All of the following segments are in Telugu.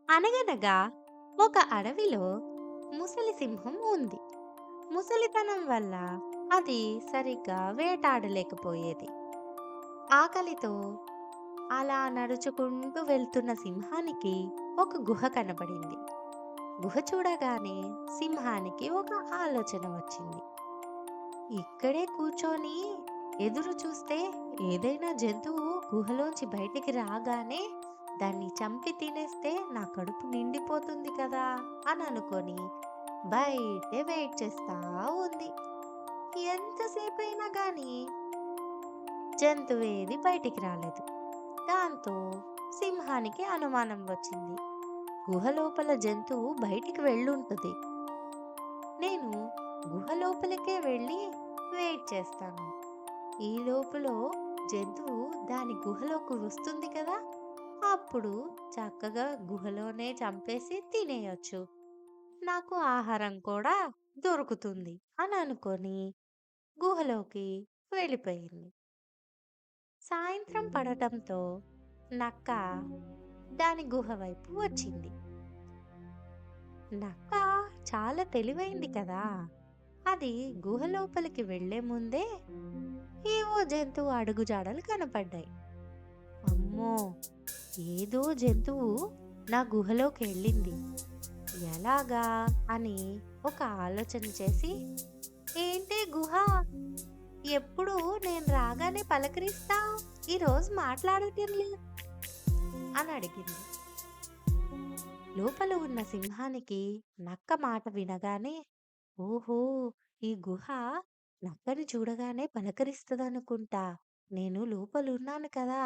అనగనగా ఒక అడవిలో ముసలి సింహం ఉంది. ముసలితనం వల్ల అది సరిగ్గా వేటాడలేకపోయేది. ఆకలితో అలా నడుచుకుంటూ వెళ్తున్న సింహానికి ఒక గుహ కనబడింది. గుహ చూడగానే సింహానికి ఒక ఆలోచన వచ్చింది. ఇక్కడే కూర్చొని ఎదురు చూస్తే ఏదైనా జంతువు గుహలోంచి బయటికి రాగానే దాన్ని చంపి తినేస్తే నా కడుపు నిండిపోతుంది కదా అని అనుకొని బయటే వెయిట్ చేస్తా ఉంది. ఎంతసేపైనా గాని జంతువేది బయటికి రాలేదు. దాంతో సింహానికి అనుమానం వచ్చింది. గుహ లోపల జంతువు బయటికి వెళ్ళుంటది. నేను గుహ లోపలికే వెళ్ళి వెయిట్ చేస్తాను. ఈ లోపులో జంతువు దాని గుహలోకి వస్తుంది కదా! అప్పుడు చక్కగా గుహలోనే చంపేసి తినేయొచ్చు. నాకు ఆహారం కూడా దొరుకుతుంది అని అనుకొని గుహలోకి వెళ్ళిపోయింది. సాయంత్రం పడటంతో నక్క దాని గుహ వైపు వచ్చింది. నక్క చాలా తెలివైంది కదా! అది గుహ లోపలికి వెళ్లే ముందే ఏవో జంతువు అడుగుజాడలు కనపడ్డాయి. అమ్మో! ఏదో జంతువు నా గుహలోకెళ్ళింది. ఎలాగా అని ఒక ఆలోచన చేసి, ఏంటే గుహ ఎప్పుడు నేను రాగానే పలకరిస్తావు, ఈరోజు మాట్లాడటం లేదు అని అడిగింది. లోపల ఉన్న సింహానికి నక్క మాట వినగానే, ఓహో! ఈ గుహ నక్కని చూడగానే పలకరిస్తదనుకుంటా. నేను లోపలున్నాను కదా!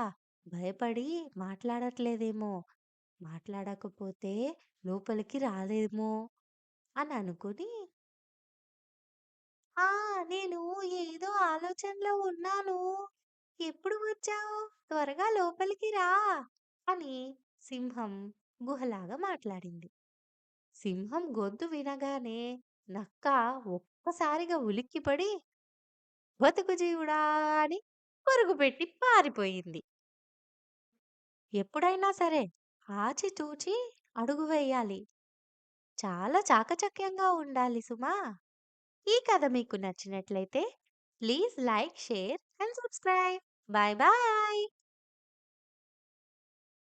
భయపడి మాట్లాడట్లేదేమో! మాట్లాడకపోతే లోపలికి రాదేమో అని అనుకుని, ఆ! నేను ఏదో ఆలోచనలో ఉన్నాను. ఎప్పుడు వచ్చావు? త్వరగా లోపలికి రా! అని సింహం గుహలాగా మాట్లాడింది. సింహం గొంతు వినగానే నక్క ఒక్కసారిగా ఉలిక్కిపడి, బతుకు జీవుడా అని పరుగుపెట్టి పారిపోయింది. ఎప్పుడైనా సరే ఆచితూచి అడుగు వేయాలి. చాలా చాకచక్యంగా ఉండాలి సుమా! ఈ కథ మీకు నచ్చినట్లయితే please like, share and subscribe. Bye bye.